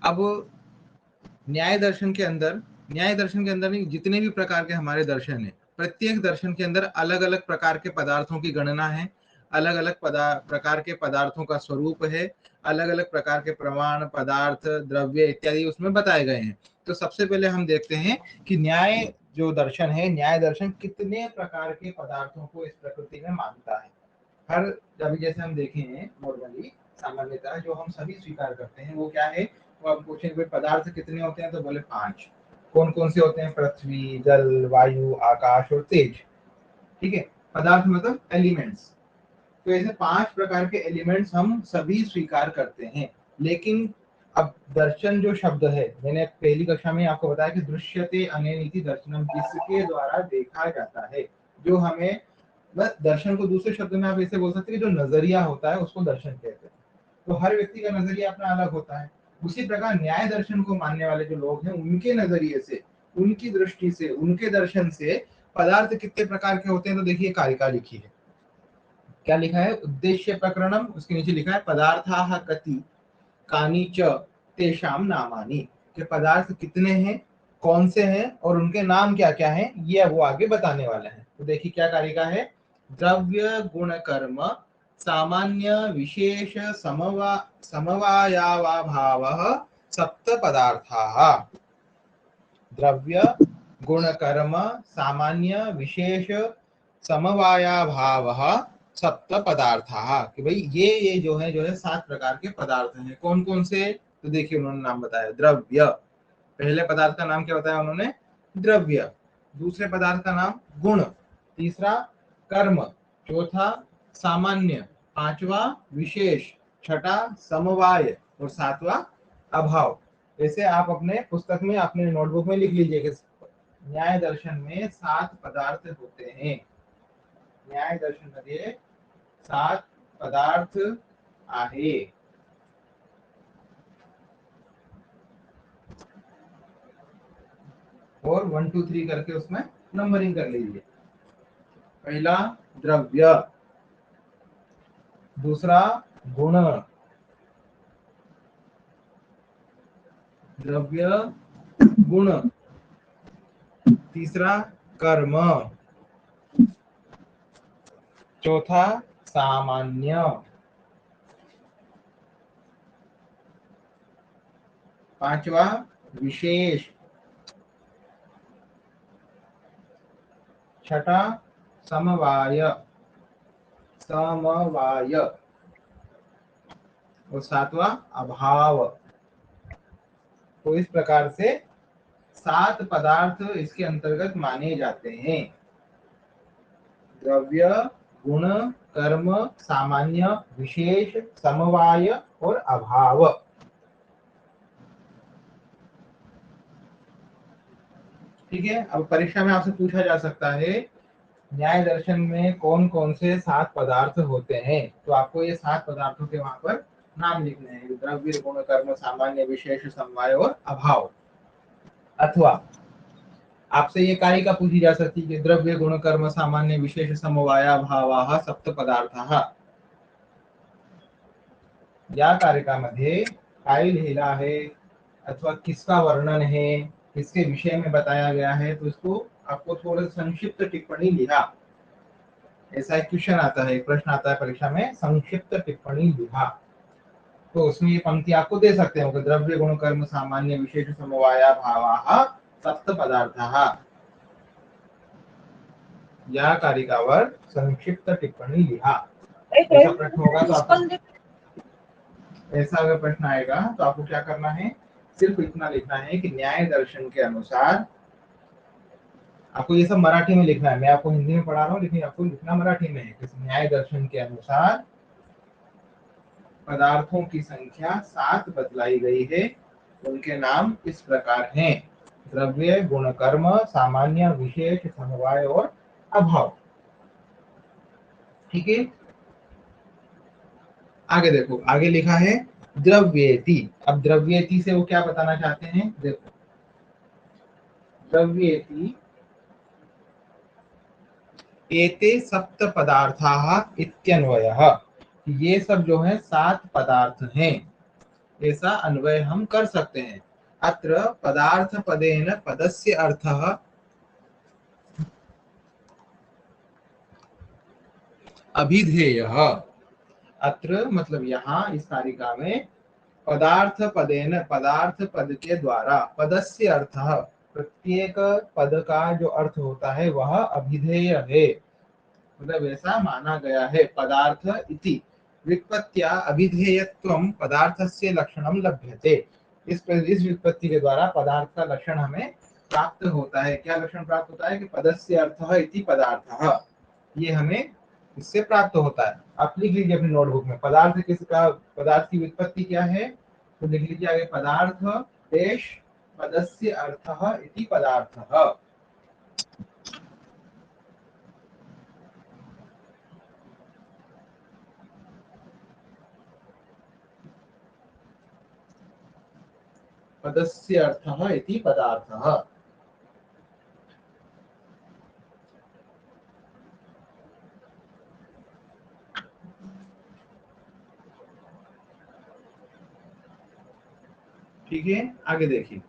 अब न्याय दर्शन के अंदर नहीं, जितने भी प्रकार के हमारे दर्शन है, प्रत्येक दर्शन के अंदर अलग अलग प्रकार के पदार्थों की गणना है, अलग अलग प्रकार के पदार्थों का स्वरूप है, अलग अलग प्रकार के प्रमाण, पदार्थ, द्रव्य इत्यादि उसमें बताए गए हैं। तो सबसे पहले हम देखते हैं कि न्याय जो दर्शन है, न्याय दर्शन कितने प्रकार के पदार्थों को इस प्रकृति में मानता है। हर अभी जैसे हम देखें नॉर्मली सामान्यतः जो हम सभी स्वीकार करते हैं वो क्या है, वो आप पूछेंगे पदार्थ कितने होते हैं तो बोले 5। कौन कौन से होते हैं? पृथ्वी, जल, वायु, आकाश और तेज। ठीक है, पदार्थ मतलब एलिमेंट्स। तो ऐसे 5 प्रकार के एलिमेंट्स हम सभी स्वीकार करते हैं। लेकिन अब दर्शन जो शब्द है, मैंने पहली कक्षा में आपको बताया कि दृश्यते अनेनिति दर्शनम, जिसके द्वारा देखा जाता है, जो हमें बस दर्शन को दूसरे शब्द में आप ऐसे बोल सकते हैं कि जो नजरिया होता है उसको दर्शन कहते हैं। तो हर व्यक्ति का नजरिया अपना अलग होता है। उसी प्रकार न्याय दर्शन को मानने वाले जो लोग हैं, उनके नजरिए से, उनकी दृष्टि से, उनके दर्शन से पदार्थ कितने प्रकार के होते हैं। तो देखिए कारिका लिखी है, क्या लिखा है? उद्देश्य प्रकरणम, उसके नीचे लिखा है पदार्थाः कति कानि च तेषाम नामानि, के पदार्थ कितने हैं, कौन से हैं और उनके नाम क्या क्या हैं, ये वो आगे बताने वाले हैं। तो देखिए क्या कारिका है? द्रव्य गुण कर्म सामान्य विशेष समवायाभावः सप्त पदार्थाः। द्रव्य गुण कर्म सामान्य विशेष समवायाभावः सप्त पदार्थाः, कि भाई ये जो है 7 प्रकार के पदार्थ हैं। कौन कौन से? तो देखिए उन्होंने नाम बताया। द्रव्य, पहले पदार्थ का नाम क्या बताया उन्होंने? द्रव्य। दूसरे पदार्थ का नाम गुण, तीसरा कर्म, चौथा सामान्य, पांचवा विशेष, छठा समवाय और सातवां अभाव। ऐसे आप अपने पुस्तक में, अपने नोटबुक में लिख लीजिए कि न्याय दर्शन में 7 पदार्थ होते हैं। न्याय दर्शन मध्ये 7 पदार्थ आहे। और 1 2 3 करके उसमें नंबरिंग कर लीजिए। पहला द्रव्य, दूसरा गुण, द्रव्य गुण, तीसरा कर्म, चौथा सामान्य, पांचवा विशेष, छठा समवाय और सातवां अभाव। तो इस प्रकार से 7 पदार्थ इसके अंतर्गत माने जाते हैं। द्रव्य गुण कर्म सामान्य विशेष समवाय और अभाव। ठीक है, अब परीक्षा में आपसे पूछा जा सकता है न्याय दर्शन में कौन कौन से 7 पदार्थ होते हैं। तो आपको ये 7 पदार्थों के वहां पर नाम लिखने हैं, द्रव्य गुण कर्म सामान्य विशेष समवाय और अभाव। अथवा आपसे ये कारिका पूछी जा सकती है कि द्रव्य गुण कर्म सामान्य विशेष समवाया भावाः सप्त पदार्थाः। या कारिकामध्ये काय लिहिलं आहे अथवा किसका वर्णन है, किसके विषय में बताया गया है, तो इसको आपको थोड़ा संक्षिप्त टिप्पणी लिखा। ऐसा एक क्वेश्चन आता है, एक प्रश्न आता है परीक्षा में, संक्षिप्त टिप्पणी लिखा। तो उसमें ये पंक्ति आपको दे सकते हो कि द्रव्य गुण कर्म सामान्य विशेष समवाया भावाः सप्त पदार्थाः। या कारिकावर संक्षिप्त टिप्पणी लिखा। ऐसा प्रश्न होगा तो आपको, ऐसा अगर प्रश्न आएगा तो आपको क्या करना है? सिर्फ इतना लिखना है कि न्याय दर्शन के अनुसार, आपको ये सब मराठी में लिखना है, मैं आपको हिंदी में पढ़ा रहा हूँ लेकिन आपको लिखना मराठी में है। न्याय दर्शन के अनुसार पदार्थों की संख्या 7 बतलाई गई है, उनके नाम इस प्रकार हैं: द्रव्य गुण कर्म सामान्य विशेष समवाय और अभाव। ठीक है, आगे देखो, आगे लिखा है द्रव्येति। अब द्रव्येति से वो क्या बताना चाहते हैं? देखो, द्रव्येति एते सप्त पदार्थाः इत्यन्वयः, ये सब जो है 7 पदार्थ हैं। ऐसा अन्वय हम कर सकते हैं। अत्र पदार्थ पदेन पदस्य अर्थः अभिधेयः। अत्र मतलब यहाँ इस कारिका में पदार्थ पदेन पदार्थ पद के द्वारा पदस्य अर्थः प्रत्येक पद का जो अर्थ होता है वह अभिधेय है, मतलब ऐसा माना गया है। पदार्थ इति व्युत्पत्त्या अभिधेयत्वं पदार्थस्य लक्षणं लभ्यते। इस व्युत्पत्ति के द्वारा पदार्थ का लक्षण हमें प्राप्त होता है। क्या लक्षण प्राप्त होता है कि पदस्य अर्थः इति पदार्थः, ये हमें इससे प्राप्त होता है। आप लिख लीजिए अपनी नोटबुक में पदार्थ किसका, पदार्थ की व्युत्पत्ति क्या है, तो लिख लीजिए आगे पदार्थ देश पदस्य अर्थः इति पदार्थः। पदस्य अर्थः इति पदार्थः। ठीक है, आगे देखिए।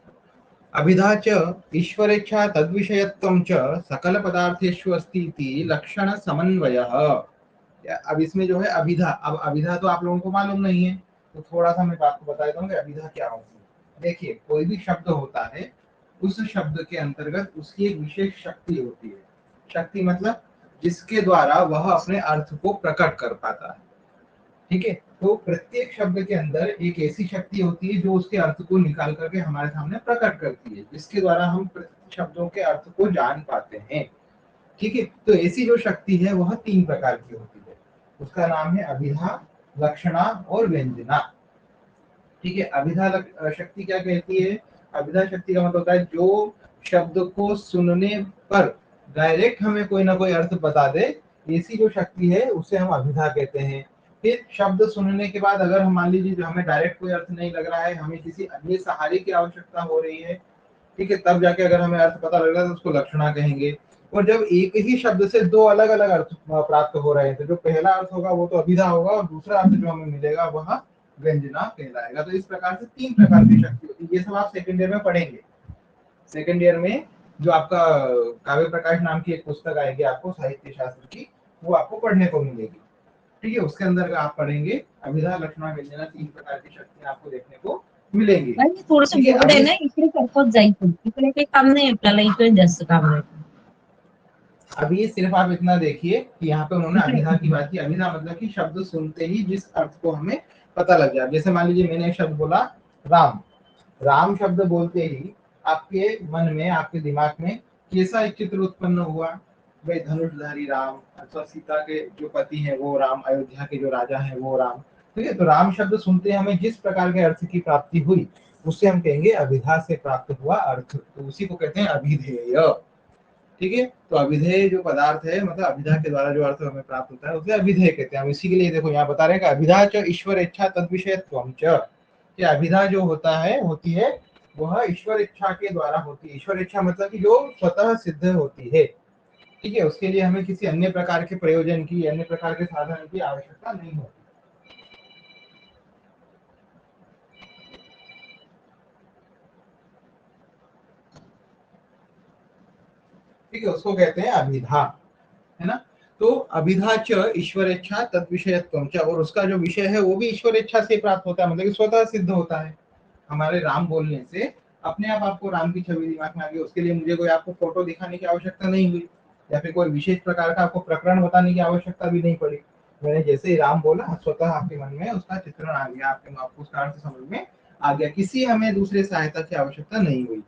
अभिधा च ईश्वरेच्छा तद्विषयत्वं च सकल पदार्थेषु अस्ति इति लक्षण समन्वयः। अब इसमें जो है अभिधा, अब अभिधा तो आप लोगों को मालूम नहीं है, तो थोड़ा सा मैं आपको बता देता हूँ कि अभिधा क्या होती है। देखिए, कोई भी शब्द होता है, उस शब्द के अंतर्गत उसकी एक विशेष शक्ति होती है। शक्ति मतलब जिसके द्वारा वह अपने अर्थ को प्रकट कर पाता है। ठीक है, तो प्रत्येक शब्द के अंदर एक ऐसी शक्ति होती है जो उसके अर्थ को निकाल करके हमारे सामने प्रकट करती है, जिसके द्वारा हम शब्दों के अर्थ को जान पाते हैं। ठीक है, तो ऐसी जो शक्ति है वह 3 प्रकार की होती है। उसका नाम है अभिधा, लक्षणा और व्यंजना। ठीक है, अभिधा शक्ति क्या कहती है, अभिधा शक्ति का मतलब होता है जो शब्द को सुनने पर डायरेक्ट हमें कोई ना कोई अर्थ बता दे, ऐसी जो शक्ति है उसे हम अभिधा कहते हैं। फिर शब्द सुनने के बाद अगर हम मान लीजिए जो हमें डायरेक्ट कोई अर्थ नहीं लग रहा है, हमें किसी अन्य सहारे की आवश्यकता हो रही है, ठीक है, तब जाके अगर हमें अर्थ पता लग रहा है तो उसको लक्षणा कहेंगे। और जब एक ही शब्द से 2 अलग अलग अर्थ प्राप्त हो रहे हैं, तो जो पहला अर्थ होगा वो तो अभिधा होगा और दूसरा अर्थ जो हमें मिलेगा वह व्यंजना कहलाएगा। तो इस प्रकार से 3 प्रकार की शक्ति होती है। ये सब आप सेकंड ईयर में पढ़ेंगे। सेकंड ईयर में जो आपका काव्य प्रकाश नाम की एक पुस्तक आएगी आपको साहित्य शास्त्र की, वो आपको पढ़ने को मिलेगी। ठीक है, उसके अंदर आप पढ़ेंगे अभिधा, लक्षणा, व्यंजना, 3 प्रकार की शक्तियां आपको देखने को मिलेंगी। थोडंसं बोर्ड आहे ना, इकडे करपत जाईल, पण इकडे काही काम नाही आपल्याला, इकडे जास्त काम आहे। अभी सिर्फ आप इतना देखिए कि यहाँ पे उन्होंने अभिधा की बात की। अभिधा मतलब कि शब्द सुनते ही जिस अर्थ को हमें पता लग जाए। जैसे मान लीजिए मैंने एक शब्द बोला राम, राम शब्द बोलते ही आपके मन में, आपके दिमाग में कैसा एक चित्र उत्पन्न हुआ, भाई धनुषधारी राम, अथवा सीता के जो पति हैं वो राम, अयोध्या के जो राजा हैं वो राम। ठीक है, तो राम शब्द सुनते हमें जिस प्रकार के अर्थ की प्राप्ति हुई उससे हम कहेंगे अभिधा से प्राप्त हुआ अर्थ, तो उसी को कहते हैं अभिधेय। ठीक है, तो अभिधेय जो पदार्थ है, मतलब अभिधा के द्वारा जो अर्थ हमें प्राप्त होता है उसे अभिधेय कहते हैं। हम इसी के लिए देखो यहाँ बता रहे हैं कि अभिधा च ईश्वर इच्छा तद विषयत्वम च, कि अभिधा जो होता है, होती है, वह ईश्वर इच्छा के द्वारा होती है। ईश्वर इच्छा मतलब कि जो स्वतः सिद्ध होती है। ठीक है, उसके लिए हमें किसी अन्य प्रकार के प्रयोजन की, अन्य प्रकार के साधन की आवश्यकता नहीं होती। ठीक है, उसको कहते हैं अभिधा, है ना। तो अभिधा च ईश्वर इच्छा तद विषयत्वम च, और उसका जो विषय है वो भी ईश्वर इच्छा से प्राप्त होता है, मतलब कि स्वतः सिद्ध होता है। हमारे राम बोलने से अपने आप आपको राम की छवि दिमाग में आ गई, उसके लिए मुझे कोई आपको फोटो दिखाने की आवश्यकता नहीं हुई, या फिर कोई विशेष प्रकार का आपको प्रकरण बताने की आवश्यकता भी नहीं पड़ी। मैंने जैसे ही राम बोला, स्वतः आपके मन में उसका चित्रण आ गया, आपको उसका अर्थ समझ में आ गया, किसी हमें दूसरे सहायता की आवश्यकता नहीं हुई।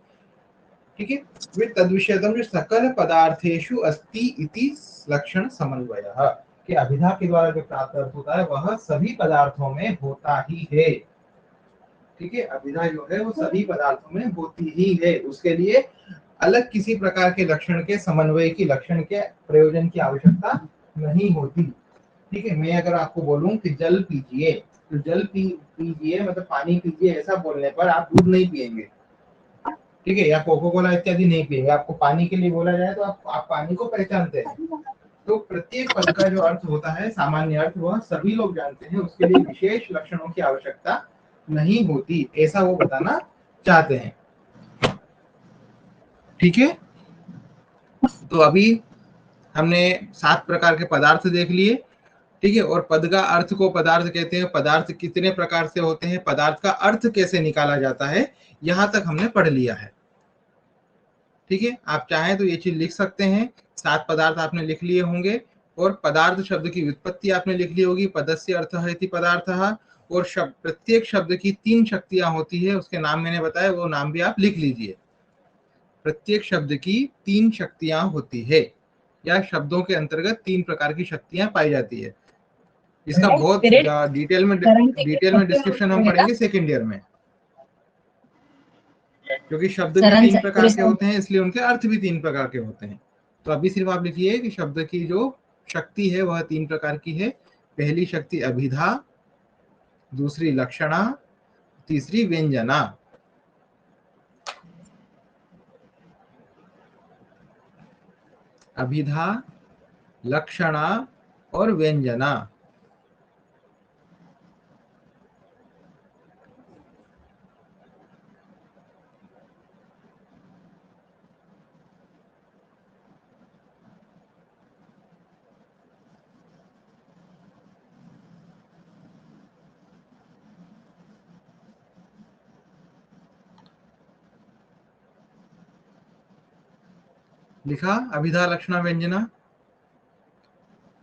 ठीक है, वे तद्विषयतम जो सकल पदार्थेषु अस्ति इति लक्षण समन्वयः, कि अभिधा के द्वारा जो प्राप्त अर्थ होता है वह सभी पदार्थों में होता ही है। ठीक है, अभिधा जो है वो सभी पदार्थों में होती ही है, उसके लिए अलग किसी प्रकार के लक्षण के समन्वय की, लक्षण के प्रयोजन की आवश्यकता नहीं होती। ठीक है, मैं अगर आपको बोलूं कि जल पीजिए, तो जल पीजिए मतलब पानी पीजिए, ऐसा बोलने पर आप दूध नहीं पिएंगे। ठीक है, या कोको कोला इत्यादि नहीं पिएंगे। आपको पानी के लिए बोला जाए तो आप पानी को पहचानते हैं। तो प्रत्येक पद का जो अर्थ होता है, सामान्य अर्थ, वह सभी लोग जानते हैं, उसके लिए विशेष लक्षणों की आवश्यकता नहीं होती, ऐसा वो बताना चाहते हैं। ठीक है, तो अभी हमने 7 प्रकार के पदार्थ देख लिए। ठीक है, और पद का अर्थ को पदार्थ कहते हैं, पदार्थ कितने प्रकार से होते हैं, पदार्थ का अर्थ कैसे निकाला जाता है, यहां तक हमने पढ़ लिया है। ठीक है, आप चाहें तो ये चीज लिख सकते हैं, 7 पदार्थ आपने लिख लिए होंगे, और पदार्थ शब्द की व्युत्पत्ति आपने लिख ली होगी, पदस्य अर्थः इति पदार्थः, और शब्द प्रत्येक शब्द की 3 शक्तियां होती है, उसके नाम मैंने बताया, वो नाम भी आप लिख लीजिए। प्रत्येक शब्द की 3 शक्तियां होती है, या शब्दों के अंतर्गत 3 प्रकार की शक्तियां पाई जाती है। इसका बहुत स्पिरिट, डिटेल में डिस्क्रिप्शन हम पढ़ेंगे सेकेंड ईयर में, क्योंकि शब्द भी 3 प्रकार के होते हैं, इसलिए उनके अर्थ भी 3 प्रकार के होते हैं। तो अभी सिर्फ आप लिखिए कि शब्द की जो शक्ति है वह 3 प्रकार की है। पहली शक्ति अभिधा, दूसरी लक्षणा, तीसरी व्यंजना। अभिधा, लक्षणा और व्यंजना। लिखा अभिधा, लक्षणा, व्यंजना,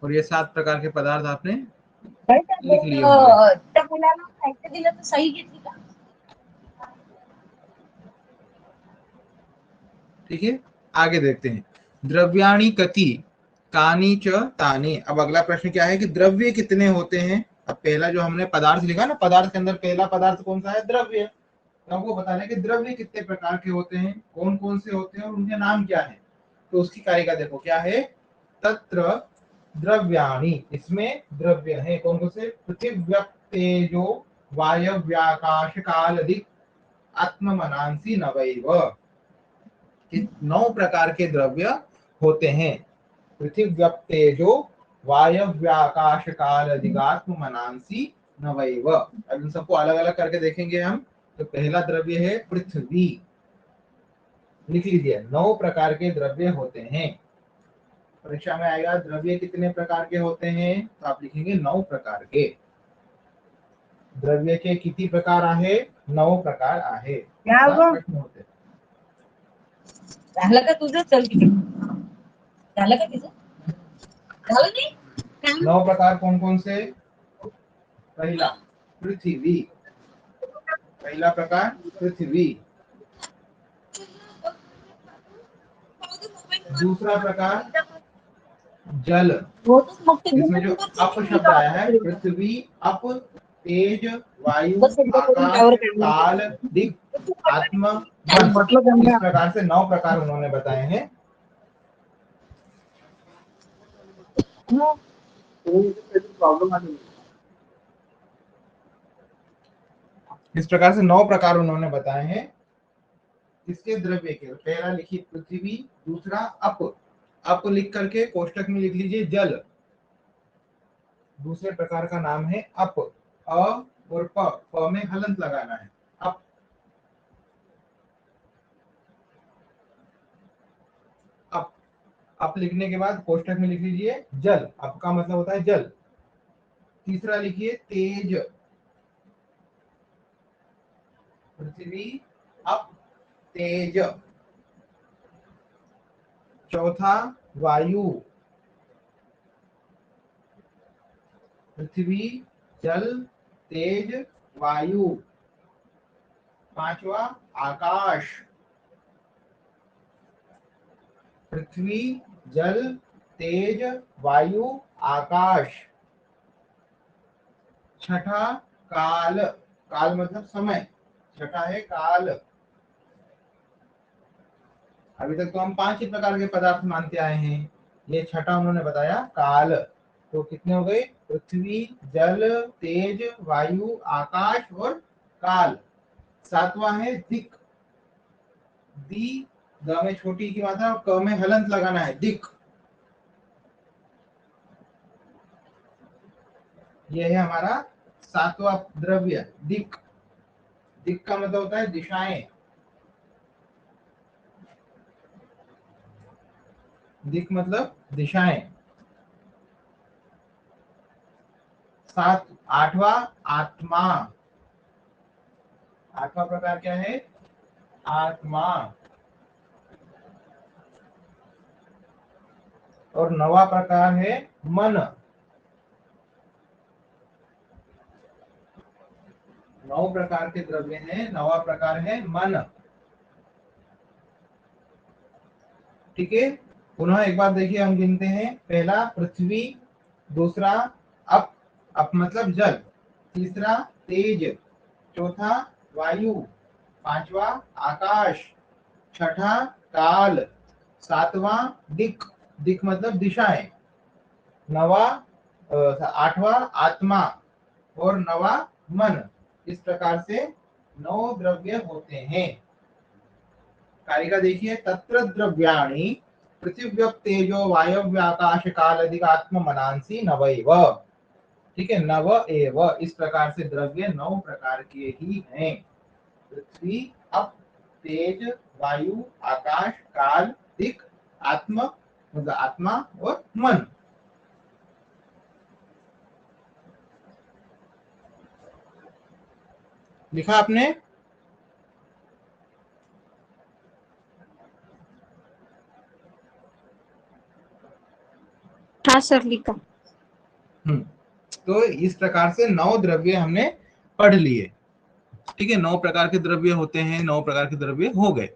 और ये 7 प्रकार के पदार्थ आपने लिख लिए होंगे। त्या मुलाला साहित्य दिलं तर सही घेतली का? ठीक है, आगे देखते हैं। द्रव्याणि कति, कानि च तानि। अब अगला प्रश्न क्या है कि द्रव्य कितने होते हैं। अब पहला जो हमने पदार्थ लिखा ना, पदार्थ के अंदर पहला पदार्थ कौन सा है, द्रव्य। तो हमको बताना है कि द्रव्य कितने प्रकार के होते हैं, कौन कौन से होते हैं और उनके नाम क्या है। तो उसकी कारिका देखो क्या है, तत्र द्रव्याणि, इसमें द्रव्य है कौन कौन से, पृथ्वी तेजो वायव्याकाश काल दिक् आत्म मनांसी नवैव। 9 प्रकार के द्रव्य होते हैं, पृथ्वी तेजो वायव्याकाश काल दिगात्म मनांसी नवैव। अब इन सबको अलग अलग करके देखेंगे हम। तो पहला द्रव्य है पृथ्वी, लिख लीजिए 9 प्रकार के द्रव्य होते हैं। परीक्षा में आएगा द्रव्य कितने प्रकार के होते हैं, तो आप लिखेंगे 9 प्रकार के। द्रव्य किती प्रकार आहे, 9 प्रकार आहे, प्रश्न होते। झालं का तुझं? चल तिकडे. झालं का तिचं? झालं नाही? 9 प्रकार कौन कौन से, पहला पृथ्वी, पहला प्रकार पृथ्वी। दूसरा प्रकार जल, इसमें जो अप शब्द आया है, पृथ्वी अप, तेज, वायु, आकाश, काल, दिक्, आत्म, मन। इस प्रकार से 9 प्रकार उन्होंने बताए हैं। इस प्रकार से 9 प्रकार उन्होंने बताए हैं इसके द्रव्य के। पहला लिखिए पृथ्वी, दूसरा अप, अप लिख करके कोष्टक में लिख लीजिए जल। दूसरे प्रकार का नाम है अप, अ और प में हलंत लगाना है, अप। अप, अप लिखने के बाद कोष्टक में लिख लीजिए जल, अप का मतलब होता है जल। तीसरा लिखिए तेज, पृथ्वी अप तेज। चौथा वायु, पृथ्वी जल तेज वायु। पांचवा आकाश, पृथ्वी जल तेज वायु आकाश। छठा काल, काल मतलब समय, छठा है काल। अभी तक तो हम 5 ही प्रकार के पदार्थ मानते आए हैं, ये छठा उन्होंने बताया काल। तो कितने हो गए, पृथ्वी जल तेज वायु आकाश और काल। सातवां है दिक्, दी, द में छोटी की मात्रा और क में हलंत लगाना है, दिक्। ये है हमारा 7वां द्रव्य दिक्। दिक् का मतलब होता है दिशाएं, दिक् मतलब दिशाएं। आठवां आत्मा, आठवां प्रकार क्या है? आत्मा। और नवा प्रकार है मन। नौ प्रकार के द्रव्य हैं, नवा प्रकार है मन। ठीक है, पुनः एक बार देखिए, हम गिनते हैं। पहला पृथ्वी, दूसरा अप, अप मतलब जल, तीसरा तेज, चौथा वायु, पांचवा आकाश, छठा काल, सातवां दिक्, दिक् मतलब दिशाएं, नवा आठवां आत्मा और नवा मन। इस प्रकार से 9 द्रव्य होते हैं। कारिका देखिए, तत्र द्रव्याणि पृथिव्यप तेजो वायव्याकाश काल अधिकात्म मनांसी नवैव। ठीक है, नव एव, इस प्रकार से द्रव्य 9 प्रकार के ही हैं। पृथ्वी, अप, तेज, वायु, आकाश, काल, दिक्, आत्म मतलब आत्मा और मन। लिखा आपने? हाँ सर, लिखा। तो इस प्रकार से 9 द्रव्य हमने पढ़ लिए। ठीक है, 9 प्रकार के द्रव्य होते हैं, 9 प्रकार के द्रव्य हो गए।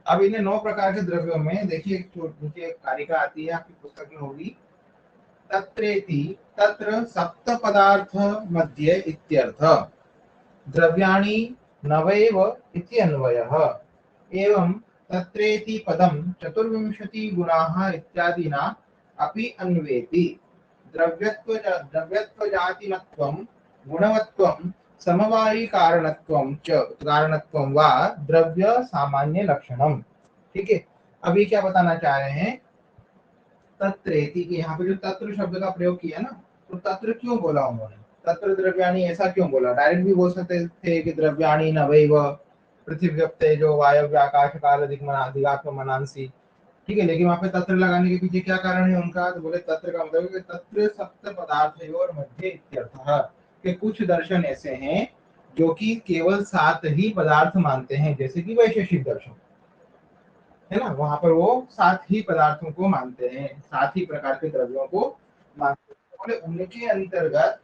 अब इन्हें 9 प्रकार के द्रव्यों में देखिए, नीचे कारिका आती है, आपकी पुस्तक में होगी। तत्रेति, तत्र सप्त पदार्थ मध्ये इत्यर्थ, द्रव्याणि नवैव इति अन्वयः। एवं तत्रेति पदं 24 गुणाः इत्यादिना अपि अन्वेति। द्रव्यत्वजातिमत्वं, गुणवत्वं, समवायी कारणत्वं वा द्रव्य सामान्य लक्षणम। ठीक है, अभी क्या बताना चाह रहे हैं? तत्रेति की यहाँ पे जो तत्र शब्द का प्रयोग किया ना, तो तत्र क्यों बोला उन्होंने? तत्र द्रव्याणि ऐसा क्यों बोला? डायरेक्ट भी बोल सकते थे कि द्रव्याणि नवैव पृथिव्यप तेजो वायव्य आकाश काल अधिगात्म मनांसी। ठीक है, लेकिन वहां पे तत्र लगाने के पीछे क्या कारण है उनका? तो बोले तत्र का मतलब है कि तत्र सप्त पदार्थयोर मध्ये इत्यर्थः, कि कुछ दर्शन ऐसे हैं जो कि केवल 7 ही पदार्थ मानते हैं, जैसे कि वैशेषिक दर्शन है ना, वहां पर वो 7 ही पदार्थों को मानते हैं, 7 ही प्रकार के द्रव्यों को मानते हैं। बोले उनके अंतर्गत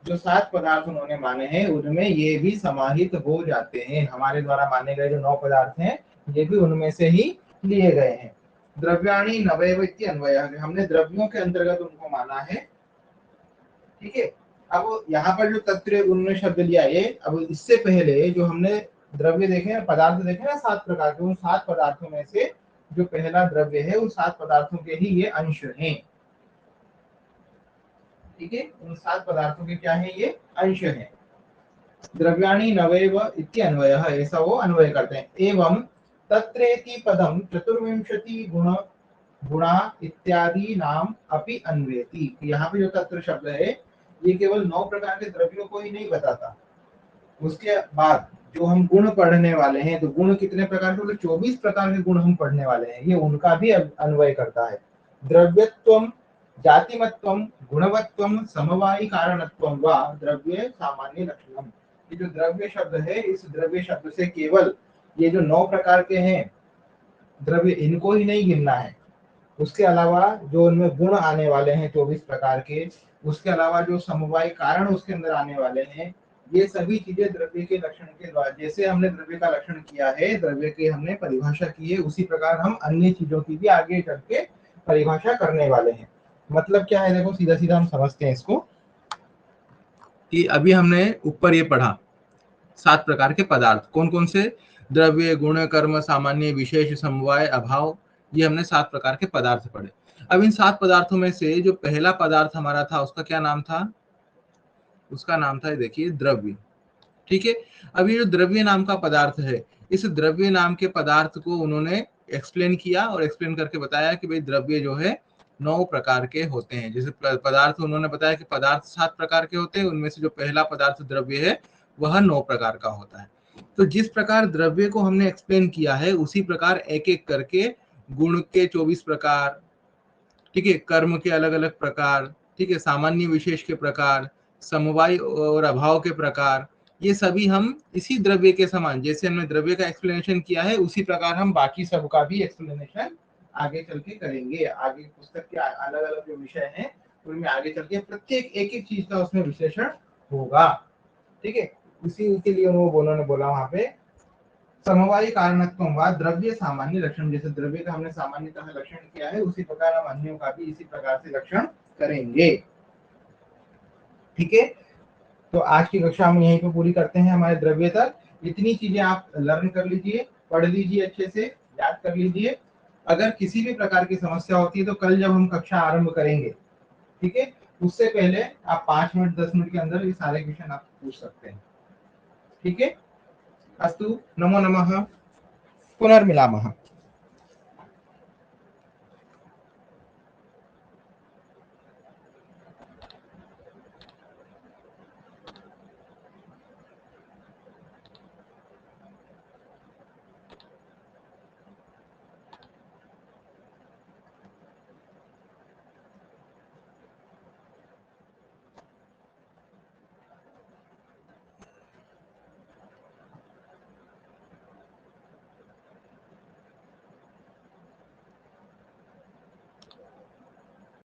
जो 7 पदार्थ उन्होंने माने हैं, उनमें ये भी समाहित हो जाते हैं। हमारे द्वारा माने गए जो 9 पदार्थ हैं, ये भी उनमें से ही लिए गए हैं। द्रव्याणि नवैव इति अन्वयः, हमने द्रव्यों के अंतर्गत उनको माना है। ठीक है, अब यहाँ पर जो तत्र उन्होंने शब्द लिया है, अब इससे पहले जो हमने द्रव्य देखे, पदार्थ देखे ना 7 प्रकार के, उन 7 पदार्थों में से जो पहला द्रव्य है, उन 7 पदार्थों के ही ये अंश हैं। ठीक है, उन 7 पदार्थों के क्या है? ये अंश हैं। द्रव्याणि नवैव इति अन्वयः, ऐसा वो अन्वय करते हैं। एवं तत्रेति पदम 24 गुणा इत्यादि नाम अपि अन्वेति। यहाँ पे जो तत्र शब्द है, ये केवल 9 प्रकार के द्रव्यों को ही नहीं बताता, उसके बाद जो हम गुण पढ़ने वाले हैं, तो गुण कितने प्रकार के? 24 प्रकार के गुण हम पढ़ने वाले हैं, ये उनका भी अन्वय करता है। द्रव्यत्वम, जातिमत्वम, गुणवत्वम, समवायी कारणत्वम वा द्रव्य सामान्य लक्षणम। ये जो द्रव्य शब्द है, इस द्रव्य शब्द से केवल ये जो 9 प्रकार के हैं द्रव्य, इनको ही नहीं गिनना है, उसके अलावा जो उनमें गुण आने वाले हैं 24 प्रकार के, उसके अलावा जो समवाय कारण उसके अंदर आने वाले हैं, ये सभी चीजें द्रव्य के लक्षण के द्वारा, जैसे हमने द्रव्य का लक्षण किया है, द्रव्य की हमने परिभाषा की है, उसी प्रकार हम अन्य चीजों की भी आगे चल के परिभाषा करने वाले हैं। मतलब क्या है? देखो, सीधा सीधा हम समझते हैं इसको, कि अभी हमने ऊपर ये पढ़ा 7 प्रकार के पदार्थ, कौन कौन से? द्रव्य, गुण, कर्म, सामान्य, विशेष, समवाय, अभाव, ये हमने 7 प्रकार के पदार्थ पढ़े। अब इन 7 पदार्थों में से जो पहला पदार्थ हमारा था उसका क्या नाम था? उसका नाम था, देखिए, द्रव्य। ठीक है। अब ये जो द्रव्य नाम का पदार्थ है, इस द्रव्य नाम के पदार्थ को उन्होंने एक्सप्लेन किया और एक्सप्लेन करके बताया कि भाई द्रव्य जो है 9 प्रकार के होते हैं। जैसे पदार्थ उन्होंने बताया कि पदार्थ 7 प्रकार के होते हैं, उनमें से जो पहला पदार्थ द्रव्य है वह 9 प्रकार का होता है। तो जिस प्रकार द्रव्य को हमने एक्सप्लेन किया है, उसी प्रकार एक एक करके गुण के 24 प्रकार, ठीक है, कर्म के अलग अलग प्रकार, ठीक है, सामान्य विशेष के प्रकार, समवाय और अभाव के प्रकार, ये सभी हम इसी द्रव्य के समान, जैसे हमने द्रव्य का एक्सप्लेनेशन किया है, उसी प्रकार हम बाकी सब का भी एक्सप्लेनेशन आगे चल के करेंगे। आगे पुस्तक के अलग अलग जो विषय हैं उनमें आगे चल के प्रत्येक एक एक चीज का उसमें विश्लेषण होगा। ठीक है, उसी के लिए उन्होंने बोला वहां पे समवायी कारणत्वम वा द्रव्य सामान्य लक्षण, जैसे द्रव्य का हमने सामान्यतः लक्षण किया है, उसी प्रकार हम अन्यों का भी इसी प्रकार से लक्षण करेंगे। ठीक है, तो आज की कक्षा हम यहीं पे पूरी करते हैं, हमारे द्रव्य तक। इतनी चीजें आप लर्न कर लीजिए, पढ़ लीजिए, अच्छे से याद कर लीजिए। अगर किसी भी प्रकार की समस्या होती है तो कल जब हम कक्षा आरंभ करेंगे, ठीक है, उससे पहले आप 5 मिनट 10 मिनट के अंदर ये सारे क्वेश्चन आप पूछ सकते हैं। ठीक है, अस्तु, नमो नमः, पुनर्मिलामः।